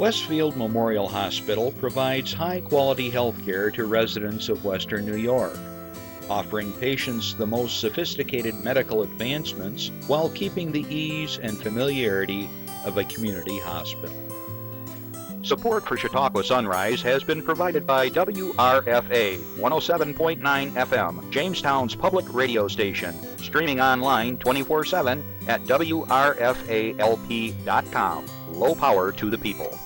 Westfield Memorial Hospital provides high-quality health care to residents of Western New York, offering patients the most sophisticated medical advancements while keeping the ease and familiarity of a community hospital. Support for Chautauqua Sunrise has been provided by WRFA 107.9 FM, Jamestown's public radio station, streaming online 24/7 at WRFALP.com. Low power to the people.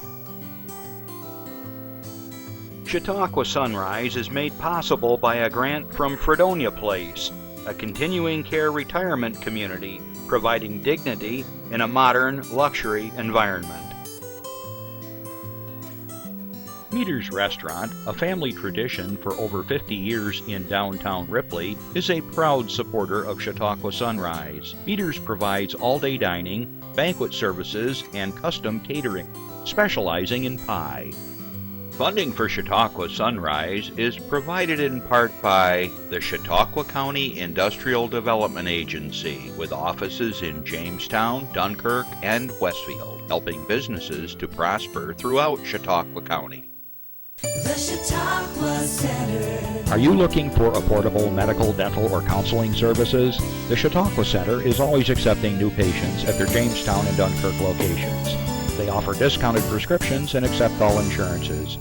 Chautauqua Sunrise is made possible by a grant from Fredonia Place, a continuing care retirement community providing dignity in a modern luxury environment. Meter's Restaurant, a family tradition for over 50 years in downtown Ripley, is a proud supporter of Chautauqua Sunrise. Meter's provides all-day dining, banquet services, and custom catering, specializing in pie. Funding for Chautauqua Sunrise is provided in part by the Chautauqua County Industrial Development Agency, with offices in Jamestown, Dunkirk, and Westfield, helping businesses to prosper throughout Chautauqua County. The Chautauqua Center. Are you looking for affordable medical, dental, or counseling services? The Chautauqua Center is always accepting new patients at their Jamestown and Dunkirk locations. They offer discounted prescriptions and accept all insurances.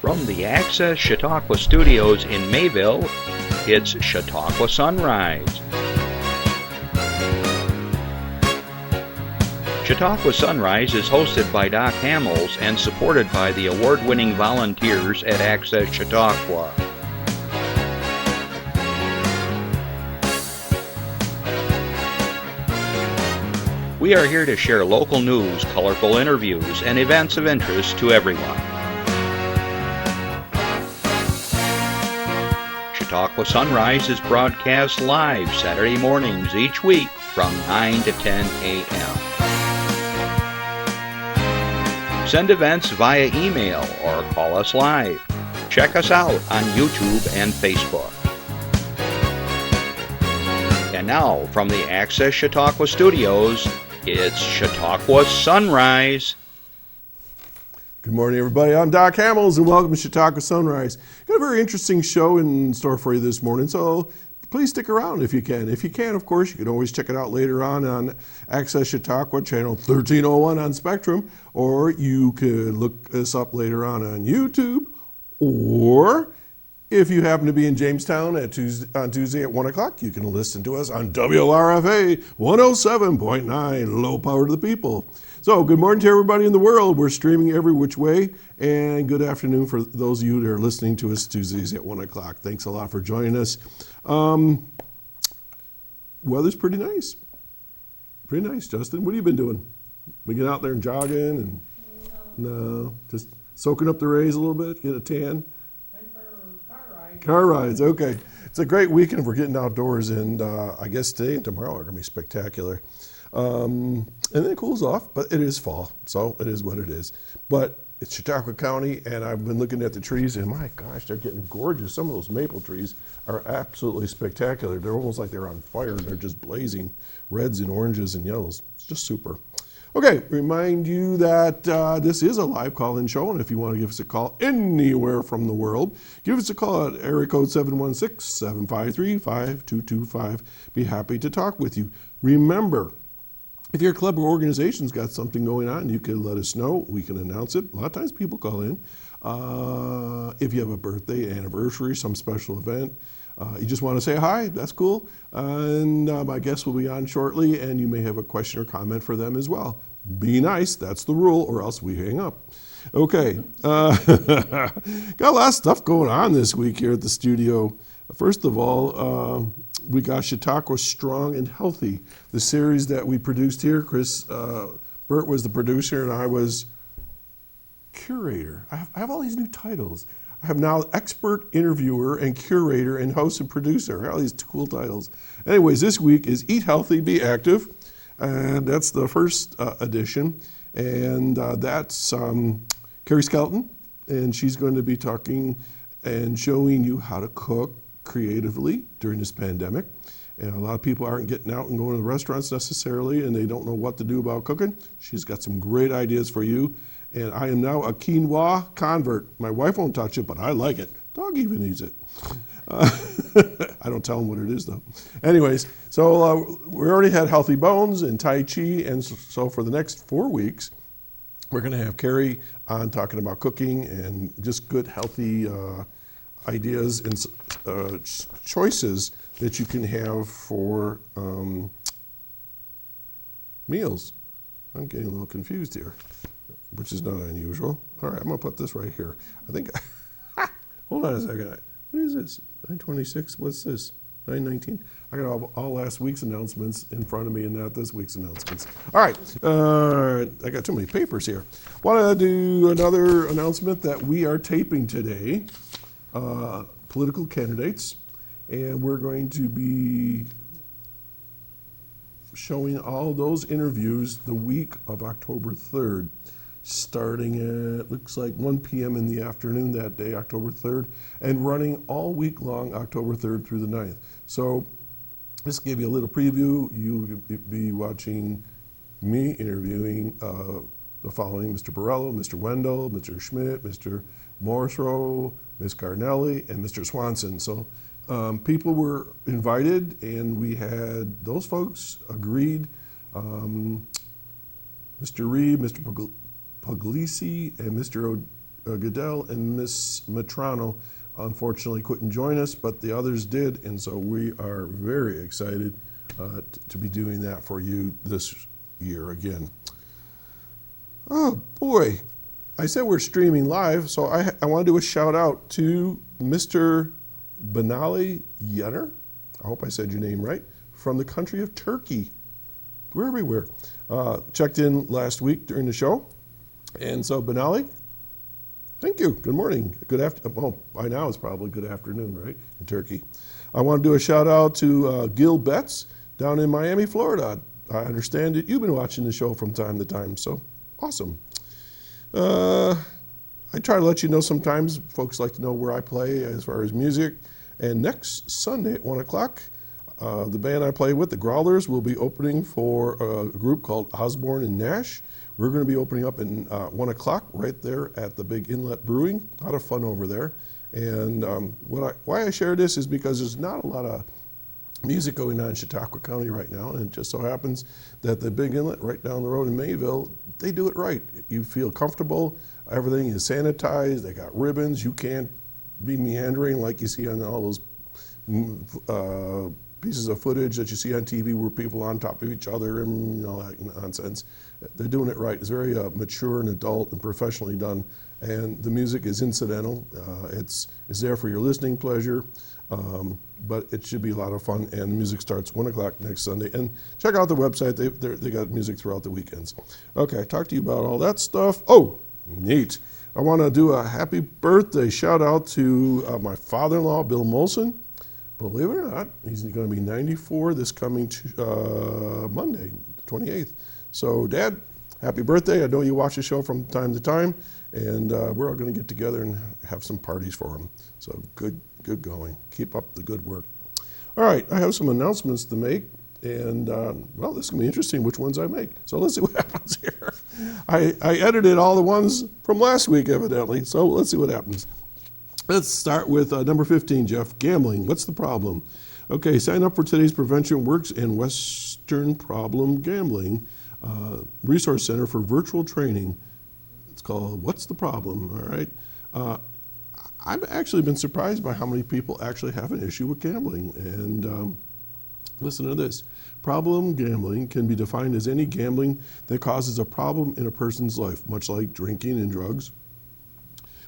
From the Access Chautauqua Studios in Mayville, it's Chautauqua Sunrise. Chautauqua Sunrise is hosted by Doc Hamels and supported by the award-winning volunteers at Access Chautauqua. We are here to share local news, colorful interviews, and events of interest to everyone. Chautauqua Sunrise is broadcast live Saturday mornings each week from 9 to 10 a.m. Send events via email or call us live. Check us out on YouTube and Facebook. And now, from the Access Chautauqua Studios, it's Chautauqua Sunrise. Good morning, everybody. I'm Doc Hamels, and welcome to Chautauqua Sunrise. Got a very interesting show in store for you this morning, so please stick around if you can. If you can, of course, you can always check it out later on Access Chautauqua, channel 1301 on Spectrum, or you could look us up later on YouTube, or if you happen to be in Jamestown on Tuesday at 1 o'clock, you can listen to us on WRFA 107.9, low power to the people. So good morning to everybody in the world. We're streaming every which way, and good afternoon for those of you that are listening to us Tuesdays at 1 o'clock. Thanks a lot for joining us. Weather's pretty nice. Pretty nice, Justin. What have you been doing? Been getting out there and jogging? And no, just soaking up the rays a little bit, get a tan? Car rides, okay. It's a great weekend if we're getting outdoors, and I guess today and tomorrow are going to be spectacular. And then it cools off, but it is fall, so it is what it is. But it's Chautauqua County, and I've been looking at the trees, and my gosh, they're getting gorgeous. Some of those maple trees are absolutely spectacular. They're almost like they're on fire. They're just blazing reds and oranges and yellows. It's just super. Okay, remind you that this is a live call-in show, and if you want to give us a call anywhere from the world, give us a call at area code 716-753-5225. Be happy to talk with you. Remember, if your club or organization's got something going on, you can let us know. We can announce it. A lot of times people call in. If you have a birthday, anniversary, some special event, you just want to say hi, that's cool. And my guests will be on shortly, and you may have a question or comment for them as well. Be nice, that's the rule, or else we hang up. Okay, got a lot of stuff going on this week here at the studio. First of all, we got Chautauqua Strong and Healthy, the series that we produced here. Bert was the producer, and I was curator. I have all these new titles. I have now expert interviewer and curator and host and producer. All these cool titles. Anyways, this week is Eat Healthy, Be Active. And that's the first edition. And that's Carrie Skelton. And she's going to be talking and showing you how to cook creatively during this pandemic. And a lot of people aren't getting out and going to the restaurants necessarily, and they don't know what to do about cooking. She's got some great ideas for you. And I am now a quinoa convert. My wife won't touch it, but I like it. Dog even eats it. I don't tell him what it is, though. Anyways, so we already had Healthy Bones and Tai Chi, and so for the next 4 weeks, we're going to have Carrie on talking about cooking and just good, healthy ideas and choices that you can have for meals. I'm getting a little confused here, which is not unusual. All right, I'm going to put this right here. I think, hold on a second. What is this? 926? What's this? 919? I got all last week's announcements in front of me and not this week's announcements. All right, I got too many papers here. Want to do another announcement that we are taping today, political candidates, and we're going to be showing all those interviews the week of October 3rd, starting at, looks like 1 p.m. in the afternoon that day, October 3rd, and running all week long, October 3rd through the 9th. So just to give you a little preview, you'll be watching me interviewing the following: Mr. Borello, Mr. Wendell, Mr. Schmidt, Mr. Morrisroe, Ms. Cardinelli, and Mr. Swanson. So people were invited, and we had those folks agreed. Mr. Reed, Mr. Puglisi, and Mr. Goodell, and Ms. Matrano unfortunately couldn't join us, but the others did, and so we are very excited to be doing that for you this year again. Oh boy, I said we're streaming live, so I want to do a shout out to Mr. Benali Yenner, I hope I said your name right, from the country of Turkey. We're everywhere. Checked in last week during the show, and so Benali, thank you. Good morning. Good afternoon. Well, by now it's probably good afternoon, right, in Turkey. I want to do a shout out to Gil Betts down in Miami, Florida. I understand that you've been watching the show from time to time, so awesome. I try to let you know sometimes. Folks like to know where I play as far as music. And next Sunday at 1 o'clock, the band I play with, the Growlers, will be opening for a group called Osborne and Nash. We're going to be opening up at 1 o'clock right there at the Big Inlet Brewing. A lot of fun over there. And why I share this is because there's not a lot of music going on in Chautauqua County right now, and it just so happens that the Big Inlet right down the road in Mayville, they do it right. You feel comfortable, everything is sanitized, they got ribbons, you can't be meandering like you see on all those pieces of footage that you see on TV where people are on top of each other and all that nonsense. They're doing it right. It's very mature and adult and professionally done, and the music is incidental. It's there for your listening pleasure. But it should be a lot of fun, and the music starts 1 o'clock next Sunday. And check out the website; they got music throughout the weekends. Okay, I talked to you about all that stuff. Oh, neat! I want to do a happy birthday shout out to my father-in-law, Bill Molson. Believe it or not, he's going to be 94 this coming Monday, the 28th. So, Dad, happy birthday! I know you watch the show from time to time, and we're all going to get together and have some parties for him. So good going. Keep up the good work. All right, I have some announcements to make, and well, this is going to be interesting which ones I make. So let's see what happens here. I edited all the ones from last week, evidently, so let's see what happens. Let's start with number 15, Jeff. Gambling. What's the problem? Okay, sign up for today's Prevention Works and Western Problem Gambling Resource Center for virtual training. It's called What's the Problem? All right. I've actually been surprised by how many people actually have an issue with gambling. And listen to this. Problem gambling can be defined as any gambling that causes a problem in a person's life, much like drinking and drugs.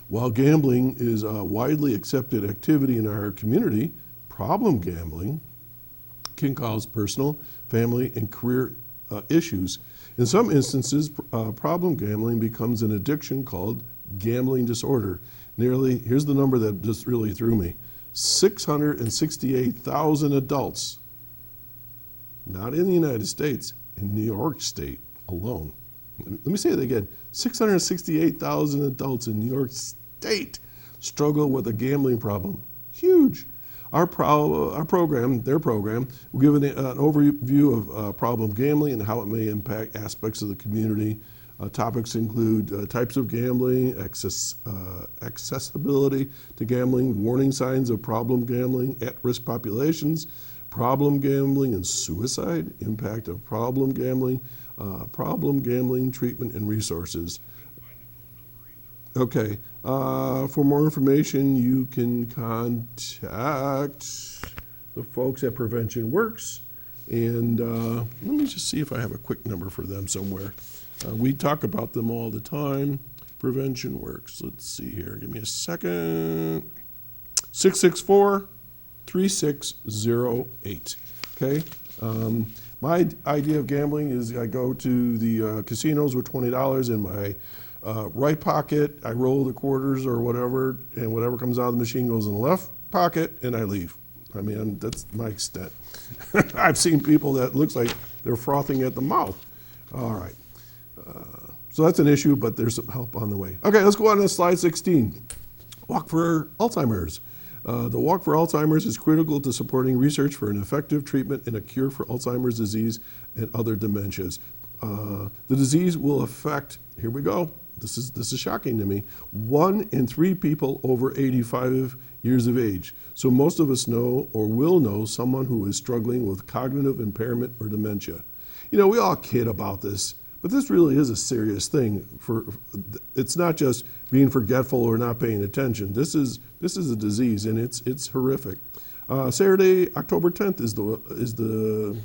While gambling is a widely accepted activity in our community, problem gambling can cause personal, family, and career issues. In some instances, problem gambling becomes an addiction called gambling disorder. Here's the number that just really threw me, 668,000 adults, not in the United States, in New York State alone. Let me say it again, 668,000 adults in New York State struggle with a gambling problem. Huge. Our program, their program, will give an overview of problem gambling and how it may impact aspects of the community. Topics include types of gambling, accessibility to gambling, warning signs of problem gambling, at-risk populations, problem gambling and suicide, impact of problem gambling treatment and resources. Okay, for more information, you can contact the folks at Prevention Works. And let me just see if I have a quick number for them somewhere. We talk about them all the time. Prevention Works. Let's see here. Give me a second. 664-3608. Okay. My idea of gambling is I go to the casinos with $20 in my right pocket. I roll the quarters or whatever, and whatever comes out of the machine goes in the left pocket, and I leave. I mean, that's my extent. I've seen people that looks like they're frothing at the mouth. All right. So that's an issue, but there's some help on the way. Okay, let's go on to slide 16. Walk for Alzheimer's. The Walk for Alzheimer's is critical to supporting research for an effective treatment and a cure for Alzheimer's disease and other dementias. The disease will affect, here we go, this is shocking to me, 1 in 3 people over 85 years of age. So most of us know or will know someone who is struggling with cognitive impairment or dementia. You know, we all kid about this, but this really is a serious thing. It's not just being forgetful or not paying attention. This is a disease, and it's horrific. Saturday, October 10th is the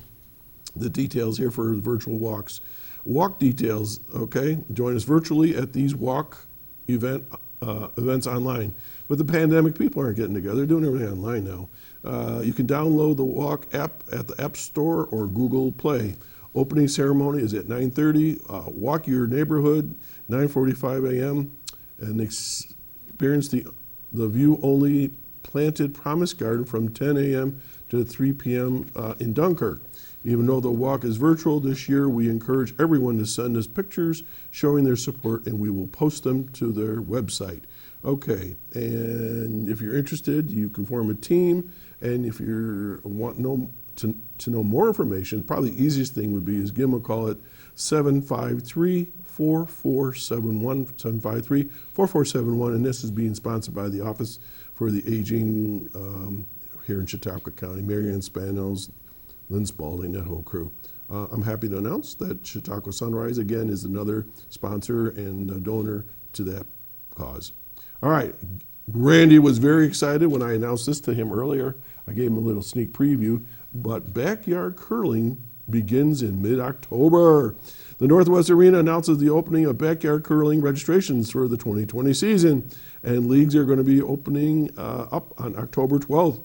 details here for virtual walks. Walk details, okay? Join us virtually at these walk events online. With the pandemic, people aren't getting together. They're doing everything online now. You can download the Walk app at the App Store or Google Play. Opening ceremony is at 9:30. Walk your neighborhood, 9:45 a.m. and experience the view-only planted promise garden from 10 a.m. to 3 p.m. In Dunkirk. Even though the walk is virtual this year, we encourage everyone to send us pictures showing their support, and we will post them to their website. Okay, and if you're interested, you can form a team, and if you want to know more information, probably the easiest thing would be is give them a call at 753-4471, 753-4471, and this is being sponsored by the Office for the Aging here in Chautauqua County, Marianne Spanos, Lynn Spalding, that whole crew. I'm happy to announce that Chautauqua Sunrise, again, is another sponsor and a donor to that cause. All right, Randy was very excited when I announced this to him earlier. I gave him a little sneak preview, but backyard curling begins in mid-October. The Northwest Arena announces the opening of backyard curling registrations for the 2020 season, and leagues are going to be opening up on October 12th.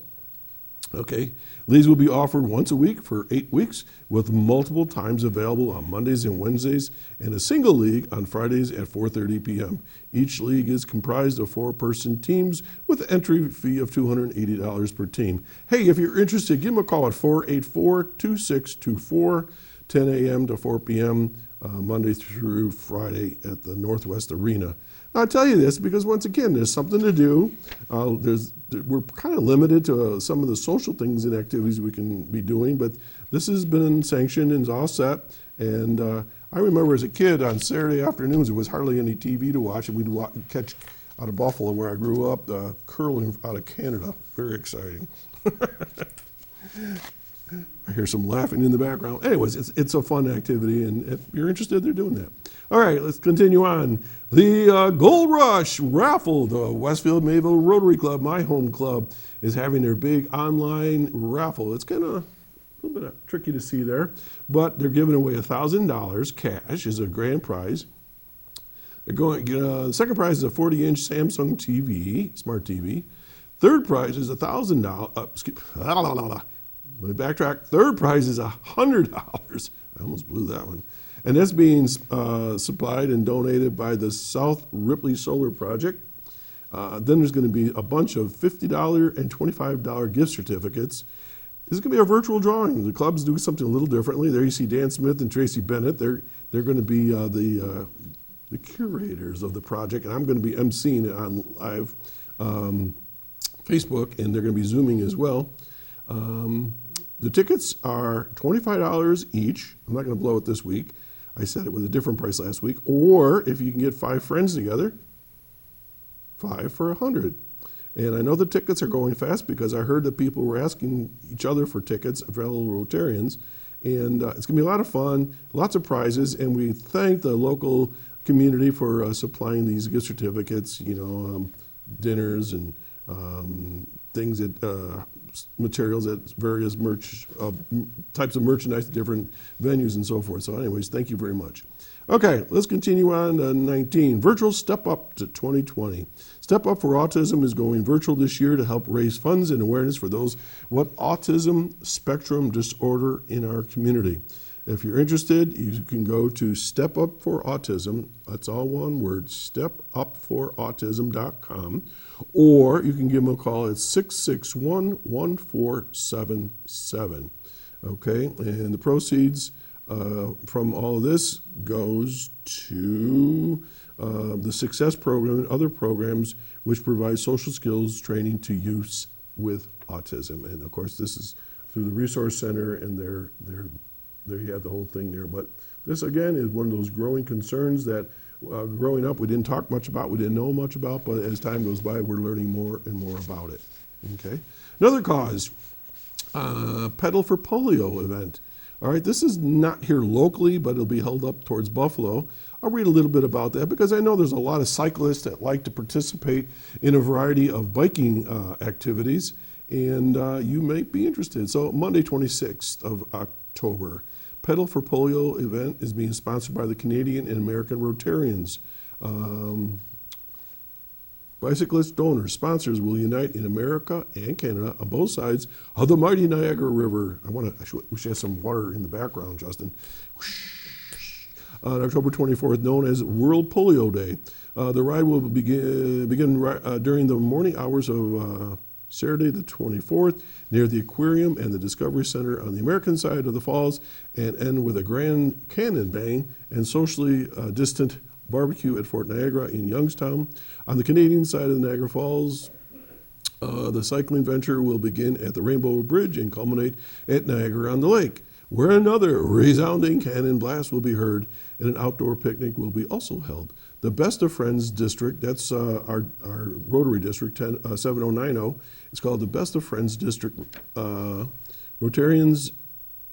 Okay, leagues will be offered once a week for 8 weeks with multiple times available on Mondays and Wednesdays, and a single league on Fridays at 4:30 p.m. Each league is comprised of 4-person teams with an entry fee of $280 per team. Hey, if you're interested, give them a call at 484-2624, 10 a.m. to 4 p.m. Monday through Friday at the Northwest Arena. Now, I tell you this because, once again, there's something to do. We're kind of limited to some of the social things and activities we can be doing, but this has been sanctioned and is all set. And I remember as a kid on Saturday afternoons, there was hardly any TV to watch, and we'd catch out of Buffalo, where I grew up, curling out of Canada. Very exciting. I hear some laughing in the background. Anyways, it's a fun activity, and if you're interested, they're doing that. All right, let's continue on. The Gold Rush raffle, the Westfield Mayville Rotary Club, my home club, is having their big online raffle. It's kind of a little bit tricky to see there, but they're giving away $1,000 cash as a grand prize. They're going. The second prize is a 40-inch Samsung TV, smart TV. Third prize is $1,000. Let me backtrack. Third prize is $100. I almost blew that one. And that's being supplied and donated by the South Ripley Solar Project. Then there's going to be a bunch of $50 and $25 gift certificates. This is going to be a virtual drawing. The club's doing something a little differently. There you see Dan Smith and Tracy Bennett. They're going to be the curators of the project, and I'm going to be emceeing it on live Facebook, and they're going to be Zooming as well. The tickets are $25 each. I'm not going to blow it this week. I said it was a different price last week. Or if you can get 5 friends together, 5 for $100. And I know the tickets are going fast because I heard that people were asking each other for tickets, fellow Rotarians. And it's going to be a lot of fun, lots of prizes, and we thank the local community for supplying these gift certificates, dinners and things that materials at various types of merchandise at different venues and so forth. So anyways, thank you very much. Okay, let's continue on to 19. Virtual Step Up to 2020. Step Up for Autism is going virtual this year to help raise funds and awareness for those with autism spectrum disorder in our community. If you're interested, you can go to Step Up for Autism. That's all one word, stepupforautism.com. Or you can give them a call at 661-1477. Okay, and the proceeds from all of this goes to the Success Program and other programs which provide social skills training to youths with autism. And of course, this is through the Resource Center, and there you have the whole thing there. But this again is one of those growing concerns that growing up we didn't talk much about, we didn't know much about, but as time goes by, we're learning more and more about it. Okay, another cause, Pedal for Polio event. All right, this is not here locally, but it'll be held up towards Buffalo. I'll read a little bit about that because I know there's a lot of cyclists that like to participate in a variety of biking activities, and you may be interested. So Monday, 26th of October, Pedal for Polio event is being sponsored by the Canadian and American Rotarians. Bicyclist donors, sponsors will unite in America and Canada on both sides of the mighty Niagara River. I wish I had some water in the background, Justin. On October 24th, known as World Polio Day. The ride will begin during the morning hours of Saturday the 24th near the Aquarium and the Discovery Center on the American side of the falls, and end with a grand cannon bang and socially distant barbecue at Fort Niagara in Youngstown. On the Canadian side of the Niagara Falls, the cycling venture will begin at the Rainbow Bridge and culminate at Niagara-on-the-Lake, where another resounding cannon blast will be heard and an outdoor picnic will be also held. The Best of Friends District, that's our Rotary District 7090, it's called the Best of Friends District. Rotarians,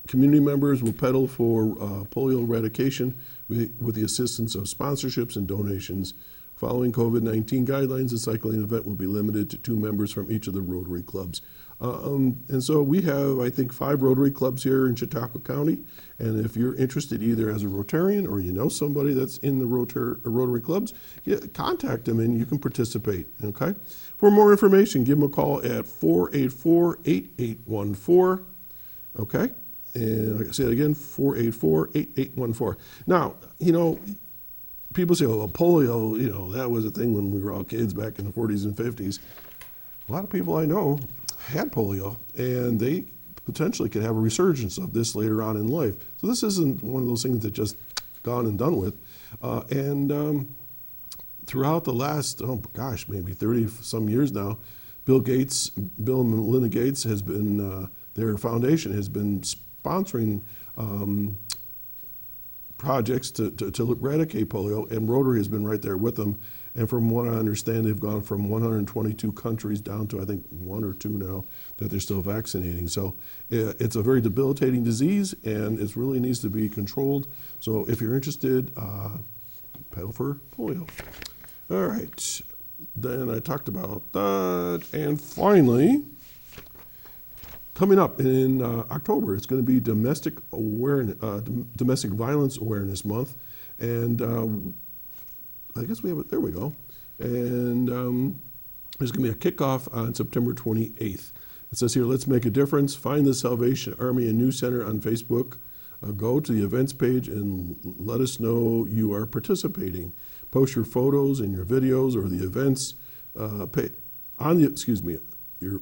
community members will pedal for polio eradication with the assistance of sponsorships and donations. Following COVID-19 guidelines, the cycling event will be limited to 2 members from each of the Rotary clubs. And so we have, I think, 5 Rotary clubs here in Chautauqua County. And if you're interested either as a Rotarian or you know somebody that's in the Rotary clubs, contact them and you can participate, okay? For more information, give them a call at 484-8814, okay? And like I said again, 484-8814. Now, people say, well, polio, that was a thing when we were all kids back in the 40s and 50s. A lot of people I know had polio, and they potentially could have a resurgence of this later on in life. So this isn't one of those things that just gone and done with. Throughout the last, maybe 30 some years now, Bill and Melinda Gates has been, their foundation has been sponsoring projects to eradicate polio, and Rotary has been right there with them. And from what I understand, they've gone from 122 countries down to, I think, 1 or 2 now that they're still vaccinating. So it's a very debilitating disease, and it really needs to be controlled. So if you're interested, pedal for polio. All right, then I talked about that. And finally, coming up in October, it's going to be Domestic Violence Awareness Month, and I guess we have it. There we go. And there's going to be a kickoff on September 28th. It says here, let's make a difference. Find the Salvation Army and News Center on Facebook. Go to the events page and let us know you are participating. Post your photos and your videos or the events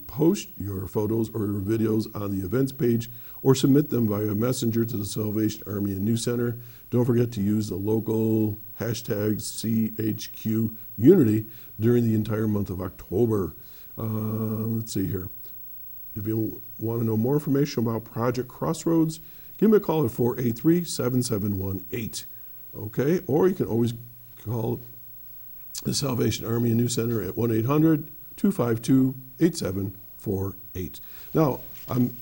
post your photos or your videos on the events page or submit them via messenger to the Salvation Army and News Center. Don't forget to use the local hashtag CHQ Unity during the entire month of October. Let's see here. If you want to know more information about Project Crossroads, give me a call at 483-7718. Okay, or you can always call the Salvation Army and News Center at 1-800-252-8748. Now, I'm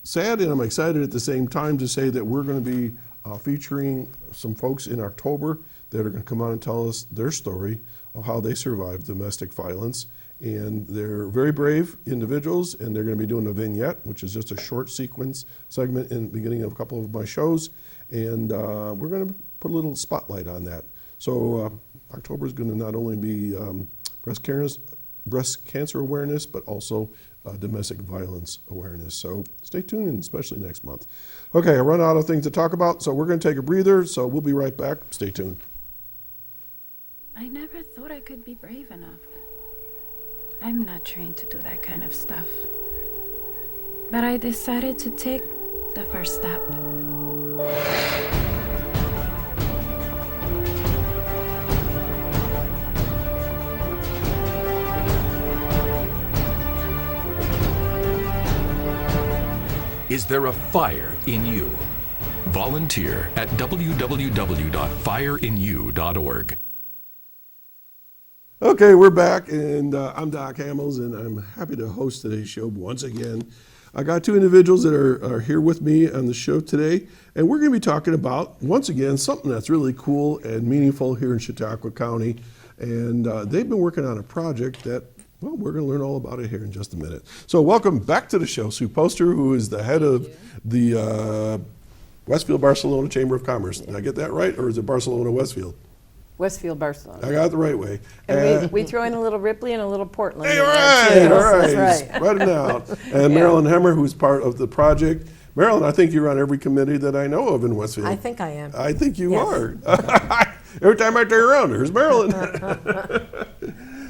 sad and I'm excited at the same time to say that we're going to be featuring some folks in October that are going to come on and tell us their story of how they survived domestic violence. And they're very brave individuals, and they're going to be doing a vignette, which is just a short sequence segment in the beginning of a couple of my shows. And we're going to put a little spotlight on that. So October is going to not only be breast cancer awareness, but also domestic violence awareness. So stay tuned, and especially next month. Okay, I run out of things to talk about, so we're going to take a breather. So we'll be right back. Stay tuned. I never thought I could be brave enough. I'm not trained to do that kind of stuff. But I decided to take the first step. Is there a fire in you? Volunteer at www.fireinu.org. Okay, we're back, and I'm Doc Hamels, and I'm happy to host today's show once again. I got two individuals that are here with me on the show today, and we're going to be talking about, once again, something that's really cool and meaningful here in Chautauqua County. And they've been working on a project that, well, we're going to learn all about it here in just a minute. So welcome back to the show, Sue Poster, who is the head of the Westfield Barcelona Chamber of Commerce. Did I get that right, or is it Barcelona Westfield? Westfield, Barcelona. I got it the right way. And we throw in a little Ripley and a little Portland. Hey, in all there, right, too. all right. That's right. Spread it out. And Marilyn Hemmer, who's part of the project. Marilyn, I think you're on every committee that I know of in Westfield. I think I am. I think you Yes. are. Every time I turn around, there's Marilyn.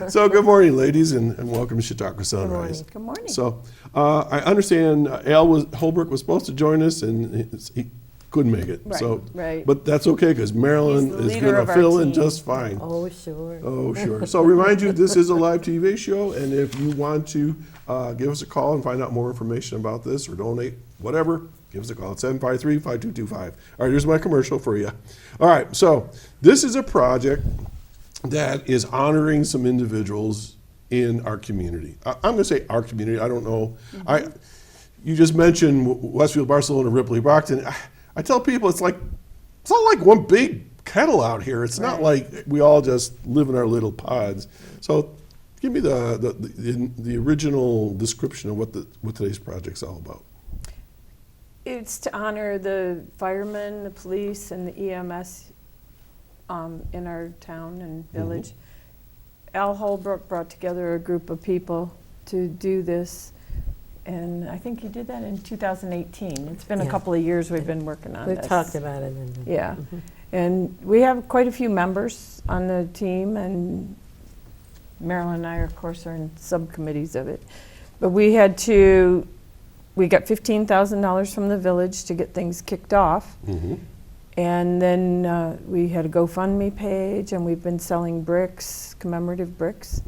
So good morning, ladies, and welcome to Chautauqua Sunrise. Good morning. So I understand Holbrook was supposed to join us, and he couldn't make it. Right, So, right. But that's okay, because Marilyn He's the is leader going to of our fill in team. just fine. Oh, sure. Oh, sure. So remind you, this is a live TV show, and if you want to give us a call and find out more information about this or donate, whatever, give us a call at 753-5225. All right, here's my commercial for you. All right, so this is a project that is honoring some individuals in our community. I'm going to say our community. I don't know. You just mentioned Westfield, Barcelona, Ripley, Brockton. I tell people it's not like one big kettle out here. It's not like we all just live in our little pods. So give me the original description of what today's project's all about. It's to honor the firemen, the police, and the EMS in our town and village. Al Holbrook brought together a group of people to do this, and I think he did that in 2018. It's been a Yeah. couple of years we've been working on We've this. talked about it. Yeah, and we have quite a few members on the team, and Marilyn and I, of course, are in subcommittees of it. But we got $15,000 from the village to get things kicked off. And then we had a GoFundMe page, and we've been selling bricks, commemorative bricks.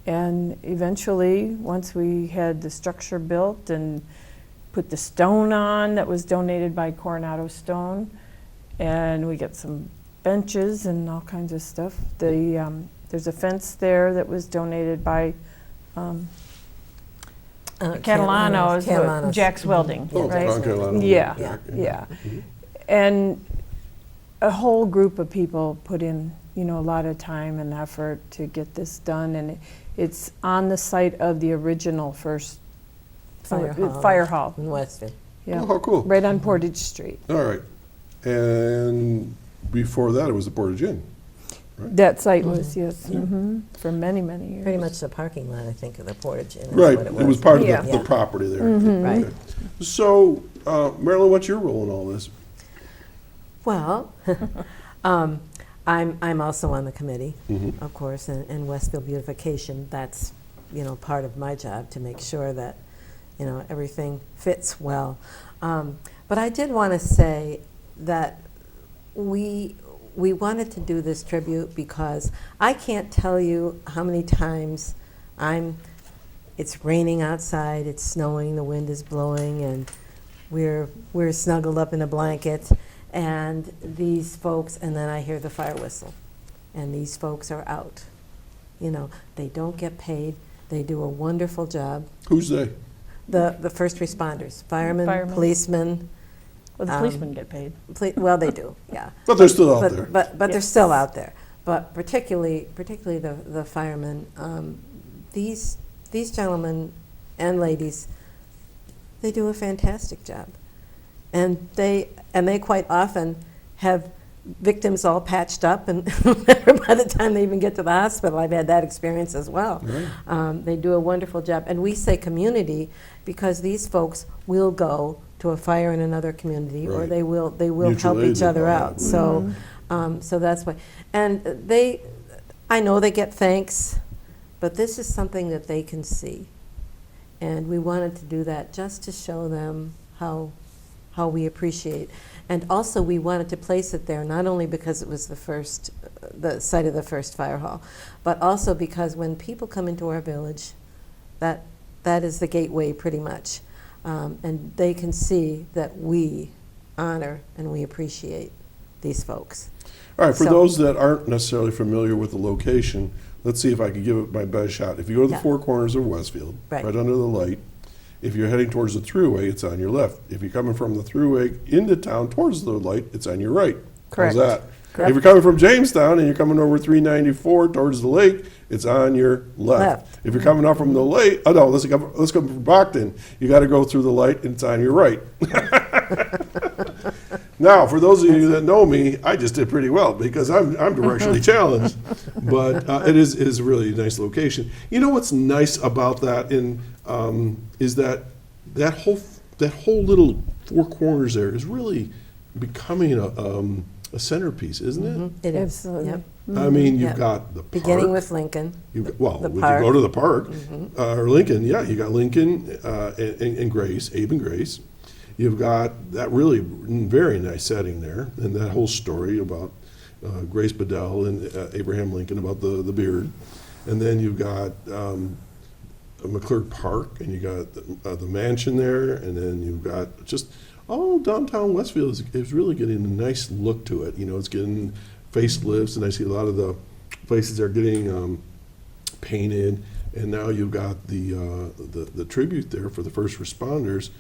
And eventually, once we had the structure built and put the stone on that was donated by Coronado Stone, and we got some benches and all kinds of stuff. There's a fence there that was donated by Catalanos, Jack's Welding, Oh, right? Ron Catalano. Yeah, Jack, yeah. And a whole group of people put in, a lot of time and effort to get this done, and it's on the site of the original first fire hall. In Westfield. Yeah. Oh, how cool. Right on Portage Street. All right. And before that, it was the Portage Inn. That site was, yes, for many, many years. Pretty much the parking lot, I think, of the Portage Inn. is Right. what It was part of Yeah. the property there. Right. Okay. So, Marilyn, what's your role in all this? Well, I'm also on the committee, of course, and Westfield Beautification. That's, part of my job to make sure that, everything fits well. But I did want to say that we wanted to do this tribute because I can't tell you how many times I'm it's raining outside, it's snowing, the wind is blowing, and we're snuggled up in a blanket, and these folks, and then I hear the fire whistle, and these folks are out. You know, they don't get paid. They do a wonderful job. Who's they? The first responders, firemen, Firemen. policemen. Well, the policemen get paid. Well, they do, yeah. But they're still out there. But they're still out there. But particularly the firemen. These gentlemen and ladies, they do a fantastic job, and they quite often have victims all patched up, and by the time they even get to the hospital, I've had that experience as well. Right. They do a wonderful job, and we say community because these folks will go to a fire in another community, or Right. they will Mutual help aid each other involved. out. So, so that's why. And I know they get thanks, but this is something that they can see, and we wanted to do that just to show them how we appreciate. And also, we wanted to place it there not only because it was the site of the first fire hall, but also because when people come into our village, that is the gateway pretty much, and they can see that we honor and we appreciate these folks. All right, for So- those that aren't necessarily familiar with the location, let's see if I can give it my best shot. If you go to the Yeah. four corners of Westfield, Right. right under the light, if you're heading towards the thruway, it's on your left. If you're coming from the thruway into town towards the light, it's on your right. Correct. How's that? Correct. If you're coming from Jamestown and you're coming over 394 towards the lake, it's on your left. Left. If you're coming up from the lake, oh no, let's go from Brockton. You got to go through the light and it's on your right. Now, for those of you that know me, I just did pretty well because I'm directionally challenged. But it is really a nice location. You know what's nice about that is that whole little four corners there is really becoming a centerpice, isn't it? It is. Absolutely. Yep. I mean, you've Yep. got the park. Beginning with Lincoln. Well, the if you park. go to the park, or Lincoln, yeah, you got Lincoln and Grace, Abe and Grace. You've got that really very nice setting there, and that whole story about Grace Bedell and Abraham Lincoln about the beard. And then you've got McClurg Park, and you got the mansion there, and then you've got just all downtown Westfield is really getting a nice look to it. You know, it's getting facelifts, and I see a lot of the places are getting painted, and now you've got the tribute there for the first responders.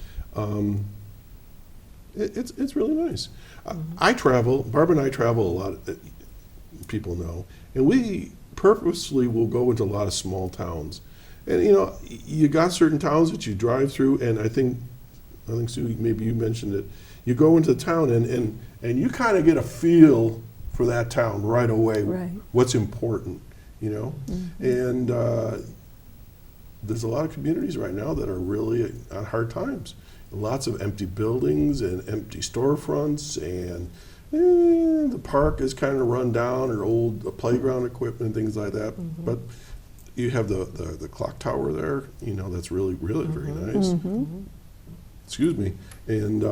It's really nice. I travel, Barb and I travel a lot, people know, and we purposely will go into a lot of small towns. And you know, you got certain towns that you drive through, and I think Sue, maybe you mentioned it, you go into the town and you kind of get a feel for that town right away, Right. what's important, you know? And there's a lot of communities right now that are really on hard times. Lots of empty buildings and empty storefronts, and the park is kind of run down, or old playground equipment and things like that. But you have the clock tower there, you know, that's really very nice. Excuse me. And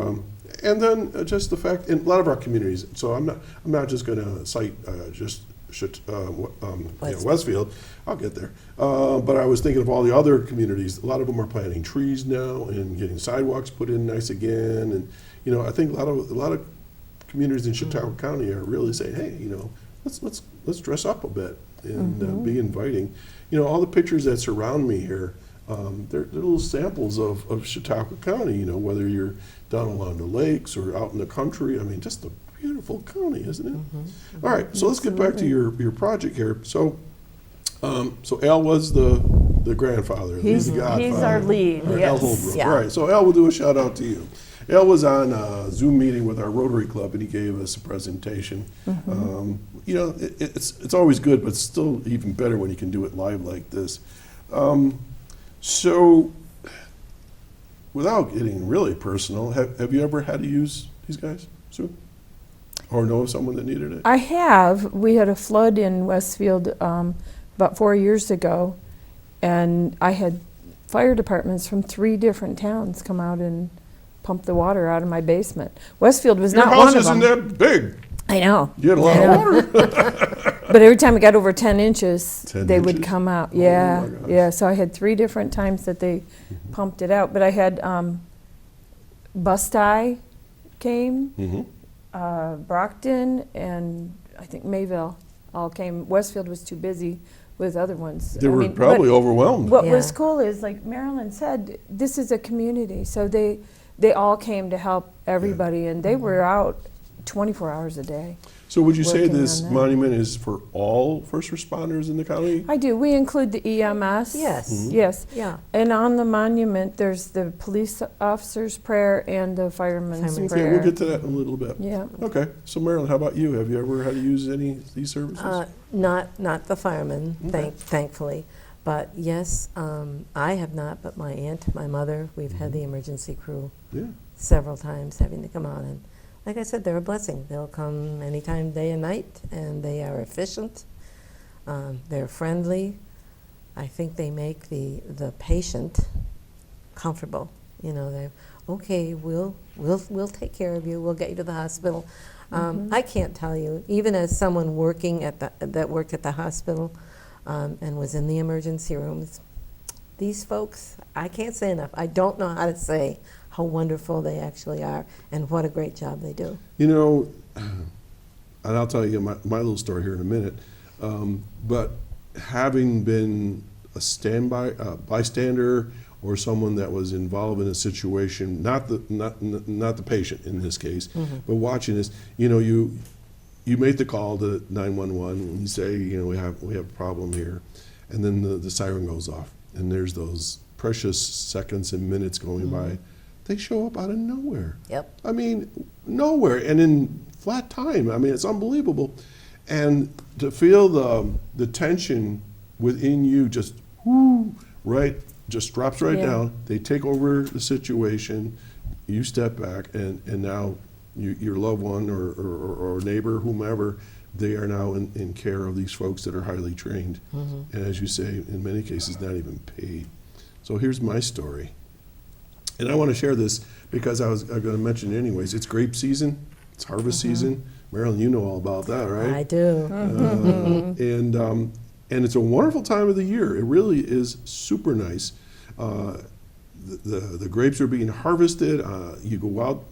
then just the fact, in a lot of our communities, so I'm not just going to cite Westfield. I'll get there. But I was thinking of all the other communities. A lot of them are planting trees now and getting sidewalks put in nice again. And you know, I think a lot of communities in Chautauqua County are really saying, hey, you know, let's dress up a bit and be inviting. You know, all the pictures that surround me here, they're little samples of Chautauqua County. You know, whether you're down along the lakes or out in the country. I mean, just a beautiful county, isn't it? All right, so let's get back to your project here. So Al was the grandfather. He's the godfather. he's our lead. All right, Yes. Al Holbrook. Yeah. All right, so Al, we'll do a shout out to you. Al was on a Zoom meeting with our Rotary Club, and he gave us a presentation. You know, it's always good, but it's still even better when you can do it live like this. So, without getting really personal, have you ever had to use these guys, Sue? Or know of someone that needed it? I have. We had a flood in Westfield about 4 years ago, and I had fire departments from 3 different towns come out and pump the water out of my basement. Westfield was Your not house one of isn't them. that big. I know. You had a lot of water. But every time it got over 10 inches, 10 they would inches? come out. Oh, Yeah, my gosh. yeah. So I had 3 different times that they pumped it out. But I had Busti came, Brockton, and I think Mayville all came. Westfield was too busy with other ones. They I were mean, probably but overwhelmed. What was Yeah. cool is, like Marilyn said, this is a community. So they all came to help everybody, and they were out 24 hours a day. So would you say working this on that. monument is for all first responders in the county? I do. We include the EMS. Yes. Yes. Yeah. And on the monument, there's the police officer's prayer and the fireman's Fireman's prayer. Okay, we'll get to that in a little bit. Yeah. Okay, so Marilyn, how about you? Have you ever had to use any of these services? Not the firemen, Okay. thankfully. But yes, I have not, but my aunt, my mother, we've had the emergency crew Yeah. several times having to come out. And like I said, they're a blessing. They'll come anytime, day and night, and they are efficient. They're friendly. I think they make the patient comfortable. You know, they're, okay, we'll take care of you. We'll get you to the hospital. I can't tell you, even as someone working that worked at the hospital and was in the emergency rooms, these folks, I can't say enough. I don't know how to say how wonderful they actually are and what a great job they do. You know, and I'll tell you my little story here in a minute, but having been a bystander or someone that was involved in a situation, not the patient in this case, but watching this, you know, you make the call to 911 and you say, you know, we have a problem here, and then the siren goes off, and there's those precious seconds and minutes going by. They show up out of nowhere. Yep. I mean, nowhere, and in flat time. I mean, it's unbelievable. And to feel the tension within you just, just drops right Yeah. down. They take over the situation, you step back, and now your loved one or neighbor, whomever, they are now in care of these folks that are highly trained. And as you say, in many cases, not even paid. So here's my story. And I want to share this because I'm going to mention it anyways. It's grape season. It's harvest season. Marilyn, you know all about that, right? I do. And it's a wonderful time of the year. It really is super nice. The grapes are being harvested. You go out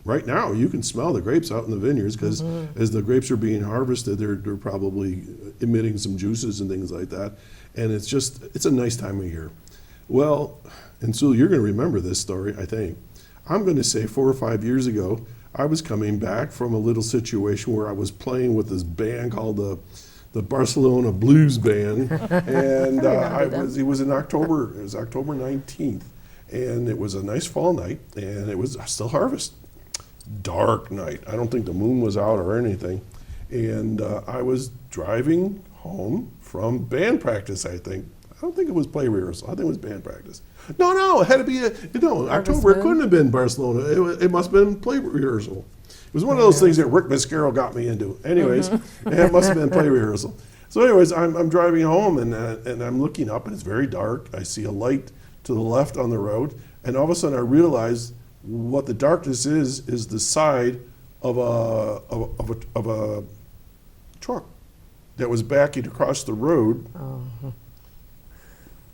right now. You can smell the grapes out in the vineyards because as the grapes are being harvested, they're probably emitting some juices and things like that. And it's a nice time of year. Well, and Sue, you're going to remember this story, I think. I'm going to say 4 or 5 years ago, I was coming back from a little situation where I was playing with this band called the Barcelona Blues Band, and it was October 19th, and it was a nice fall night, and it was still harvest. Dark night. I don't think the moon was out or anything, and I was driving home from band practice, I think. I don't think it was play rehearsal. I think it was band practice. No, it had to be October. It couldn't have been Barcelona. It must have been play rehearsal. It was one of those things that Rick Mascaro got me into. Anyways, it must have been play rehearsal. So anyways, I'm driving home and I'm looking up and it's very dark. I see a light to the left on the road, and all of a sudden I realize what the darkness is the side of a truck that was backing across the road.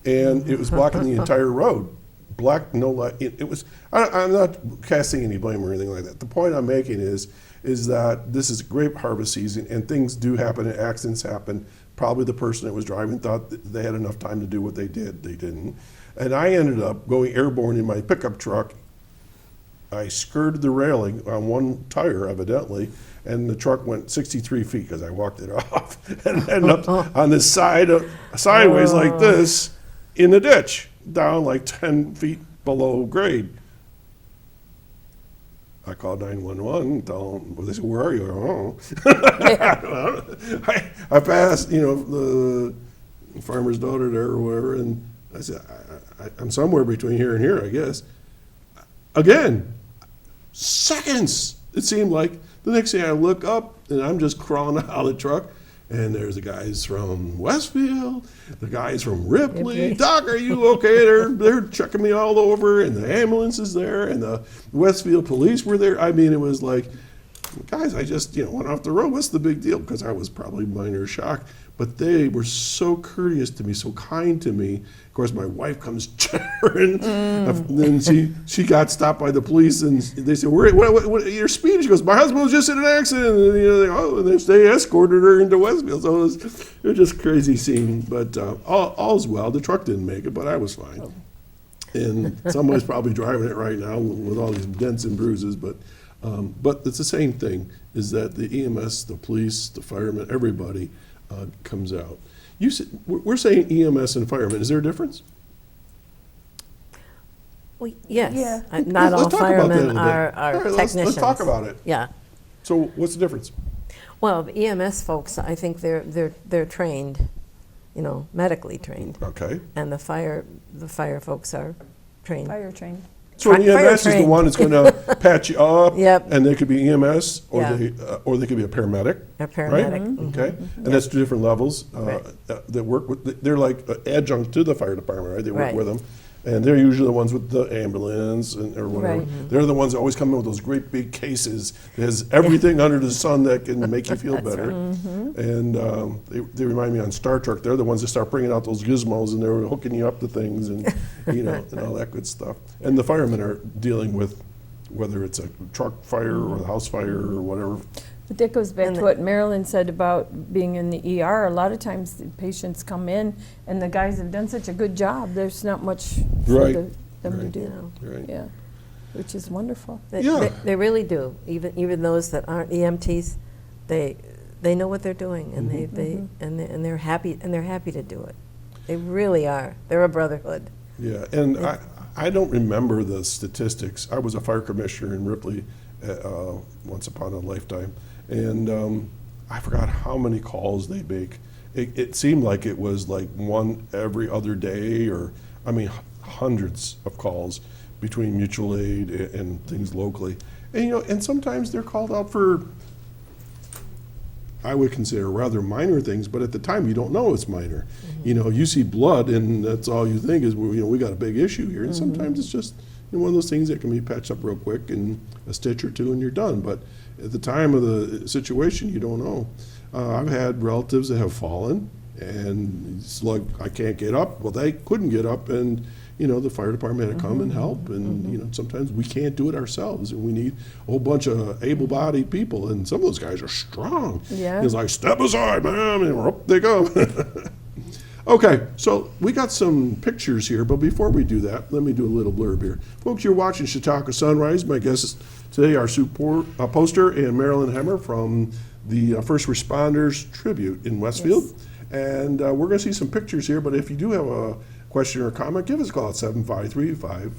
And it was blocking the entire road. Black, no light. It was. I'm not casting any blame or anything like that. The point I'm making is that this is grape harvest season, and things do happen, and accidents happen. Probably the person that was driving thought that they had enough time to do what they did. They didn't. And I ended up going airborne in my pickup truck. I skirted the railing on one tire, evidently, and the truck went 63 feet because I walked it off and ended up on the side, sideways like this, in the ditch, down like 10 feet below grade. I called 911, tell them, well, they said, where are you? I passed, the farmer's daughter there or whatever, and I said, I'm somewhere between here and here, I guess. Again, seconds, it seemed like. The next thing I look up, and I'm just crawling out of the truck, and there's the guys from Westfield, the guys from Ripley. Doc, are you okay? They're checking me all over, and the ambulance is there, and the Westfield police were there. I mean, it was like, guys, I just went off the road. What's the big deal? Because I was probably minor shock. But they were so courteous to me, so kind to me. Of course, my wife comes chattering. Then she got stopped by the police, and they said, what your speed? She goes, my husband was just in an accident. And they escorted her into Westfield. So it was just a crazy scene. But all's well. The truck didn't make it, but I was fine. And somebody's probably driving it right now with all these dents and bruises. But it's the same thing, is that the EMS, the police, the firemen, everybody comes out. You said, we're saying EMS and firemen. Is there a difference? Well, yes. Yeah. Not all Let's talk about that a firemen little are bit. All right, technicians. let's talk about it. Yeah. So what's the difference? Well, the EMS folks, I think they're trained, medically trained, Okay. and the fire folks are trained. Fire trained. So an Fire EMS is the trained. one that's going to patch you up, Yep. and they could be EMS, or Yeah. they could be a paramedic. A paramedic. Right? Okay, and that's two different levels Right. that work with. They're like adjunct to the fire department, right? They work Right. with them, and they're usually the ones with the ambulance or whatever. Right. They're the ones that always come in with those great big cases that has everything under the sun that can make you feel better. And they remind me on Star Trek. They're the ones that start bringing out those gizmos, and they're hooking you up to things, and and all that good stuff. And the firemen are dealing with whether it's a truck fire or the house fire or whatever. But that goes back And to the- what Marilyn said about being in the ER. A lot of times the patients come in and the guys have done such a good job, there's not much for Right. them to Right. do. Right. Yeah, which is wonderful. Yeah. They really do. Even those that aren't EMTs, they know what they're doing, and Mm-hmm. they're happy to do it. They really are. They're a brotherhood. Yeah, and I don't remember the statistics. I was a fire commissioner in Ripley once upon a lifetime, and I forgot how many calls they make. It seemed like it was like one every other day, or hundreds of calls between mutual aid and things locally. And and sometimes they're called out for, I would consider, rather minor things, but at the time you don't know it's minor. You see blood and that's all you think is, we got a big issue here. And sometimes it's just one of those things that can be patched up real quick and a stitch or two and you're done. But at the time of the situation, you don't know. I've had relatives that have fallen and it's like, I can't get up. Well, they couldn't get up, and the fire department had to come and help, and sometimes we can't do it ourselves, and we need a whole bunch of able-bodied people, and some of those guys are strong. Yeah. It's like, step aside, ma'am, and up they go. Okay, so we got some pictures here, but before we do that, let me do a little blurb here. Folks, you're watching Chautauqua Sunrise. My guests today are Sue Poster and Marilyn Hemmer from the First Responders Tribute in Westfield. Yes. And we're going to see some pictures here, but if you do have a question or comment, give us a call at 753-5225.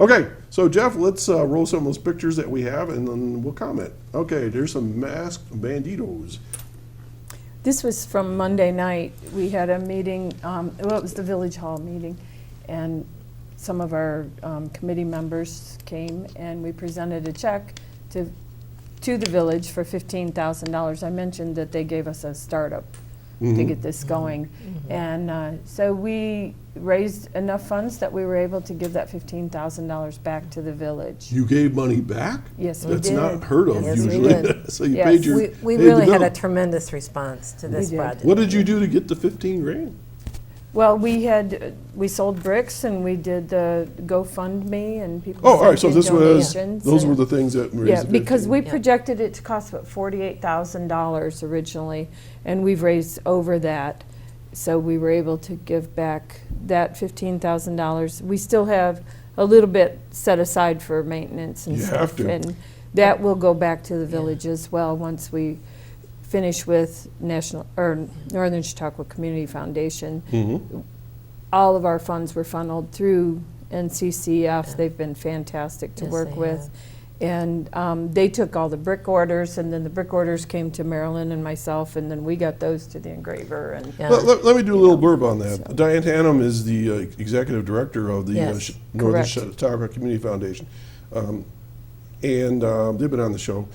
Okay, so Jeff, let's roll some of those pictures that we have, and then we'll comment. Okay, there's some masked banditos. This was from Monday night. We had a meeting, it was the Village Hall meeting, and some of our committee members came, and we presented a check to the village for $15,000. I mentioned that they gave us a startup to get this going. And so we raised enough funds that we were able to give that $15,000 back to the village. You gave money back? Yes, we That's did. not heard of Yes, we usually. did. So you Yes. paid your. We paid really the had a bill. tremendous response to this did. project. What did you do to get the 15 grand? Well, we sold bricks and we did the GoFundMe and people Oh, all right, so sent in this was, donations. those and- were the things that raised Yeah, the because 15. we Yeah. projected it to cost about $48,000 originally, and we've raised over that. So we were able to give back that $15,000. We still have a little bit set aside for maintenance and You stuff. have to. And that will go back to the village as well once we finish with Northern Chautauqua Community Foundation. Mhm. All of our funds were funneled through NCCF. They've been fantastic to Yes, work they with. And they took all the brick orders, and then the brick orders came to Marilyn and myself, and then we got those to the engraver. And Yeah. Let me do a little blurb on that. So- Diane Hannum is the executive director of the Yes. Northern Correct. Chautauqua Community Foundation. And they've been on the show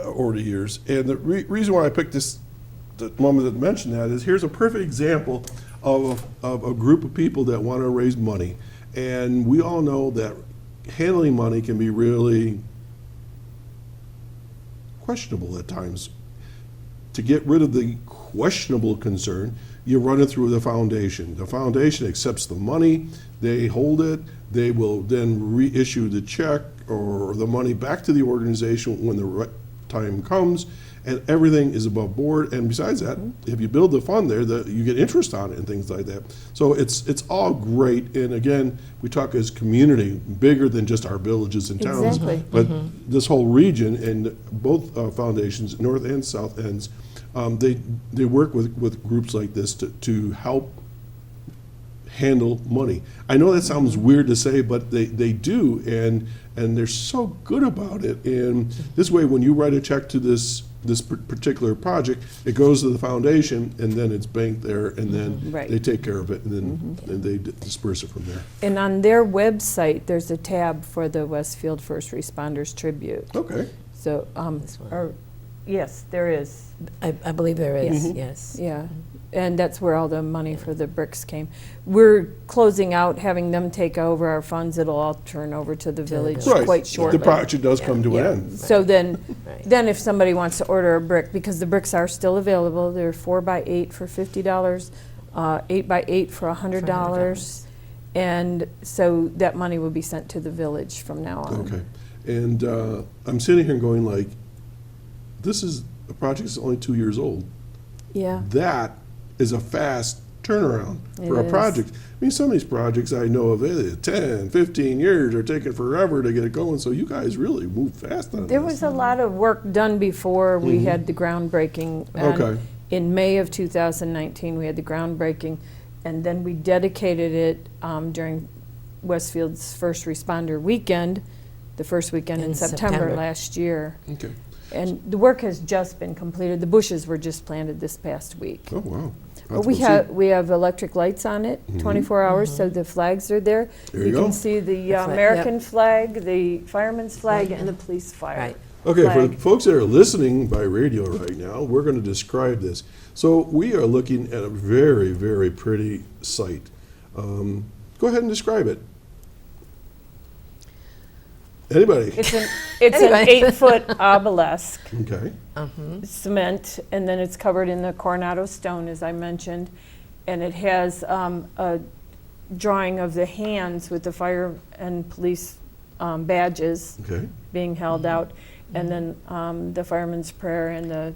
over the years. And the reason why I picked this the moment to mention that is here's a perfect example of a group of people that want to raise money. And we all know that handling money can be really questionable at times. To get rid of the questionable concern, you run it through the foundation. The foundation accepts the money, they hold it, they will then reissue the check or the money back to the organization when the right time comes, and everything is above board. And besides that, if you build the fund there, you get interest on it and things like that. So it's all great. And again, we talk as community, bigger than just our villages and towns. Exactly. But this whole region and both foundations, north and south ends, they work with groups like this to help handle money. I know that sounds weird to say, but they do, and they're so good about it. And this way, when you write a check to this particular project, it goes to the foundation, and then it's banked there, and then Right. they take care of it, and then and they disperse it from there. And on their website, there's a tab for the Westfield First Responders Tribute. Okay. So, This one. yes, there is. I believe there is, yes. Yeah, and that's where all the money for the bricks came. We're closing out, having them take over our funds. It'll all turn over to the village Right. quite shortly. The project does come to an end. So then, Right. then if somebody wants to order a brick, because the bricks are still available, they're 4x8 for $50, 8x8 for $100. And so that money will be sent to the village from now on. Okay. And I'm sitting here going like, this is a project that's only 2 years old. Yeah, That is a fast turnaround for It a is. project. I mean, some of these projects I know of, 10, 15 years are taking forever to get it going, so you guys really move fast on there this. was a lot of work done before we had the groundbreaking. And Okay. in May of 2019, we had the groundbreaking, and then we dedicated it during Westfield's First Responder Weekend, the first weekend in In September September. last year. Okay. And the work has just been completed. The bushes were just planted this past week. Oh, wow. But we have electric lights on it, Mm-hmm. 24 hours, so the flags are there. There you go. can see the flag, American flag, the fireman's flag, and the police fire. Right. Okay, for the flag. folks that are listening by radio right now, we're going to describe this. So we are looking at a very, very pretty site. Go ahead and describe it. Anybody? It's an Anyway. 8-foot obelisk, Okay. cement, and then it's covered in the Coronado stone, as I mentioned. And it has a drawing of the hands with the fire and police badges Okay. being held out, and then the fireman's prayer and the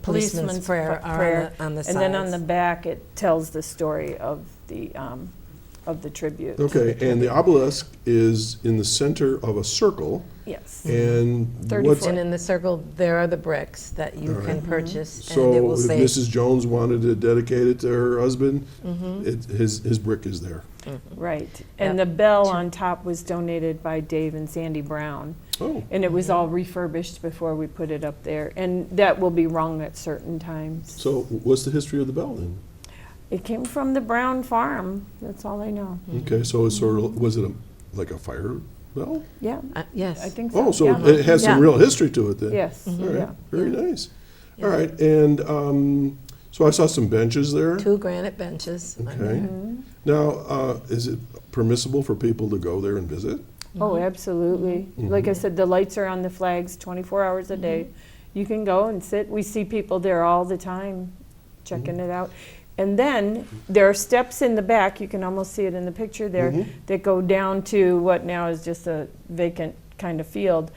policeman's prayer are on the And then on the sides. back, it tells the story of the tribute. Okay, and the obelisk is in the center of a circle, Yes. and 30 what's, foot. And in the circle, there are the bricks that you All can right. purchase, and it so will if say. Mrs. Jones wanted to dedicate it to her husband, his brick is there. Right. And the bell on top was donated by Dave and Sandy Brown. Oh, And it was all refurbished before we put it up there. And that will be rung at certain times. so what's the history of the bell then? It came from the Brown farm. That's all I know. Okay, so it's sort of, was it like a fire bell? Yeah, Yes. I think so. Oh, so yeah. it has some Yeah. real history to it then? Yes, All right, yeah. very nice. All right, and so I saw some benches there. 2 granite benches. Okay. Now, is it permissible for people to go there and visit? Oh, absolutely. Like I said, the lights are on the flags 24 hours a day. You can go and sit. We see people there all the time checking it out. And then there are steps in the back, you can almost see it in the picture there, that go down to what now is just a vacant kind of field.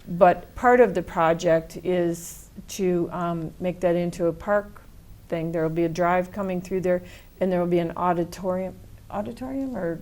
But part of the project is to make that into a park thing. There will be a drive coming through there, and there will be an auditorium or?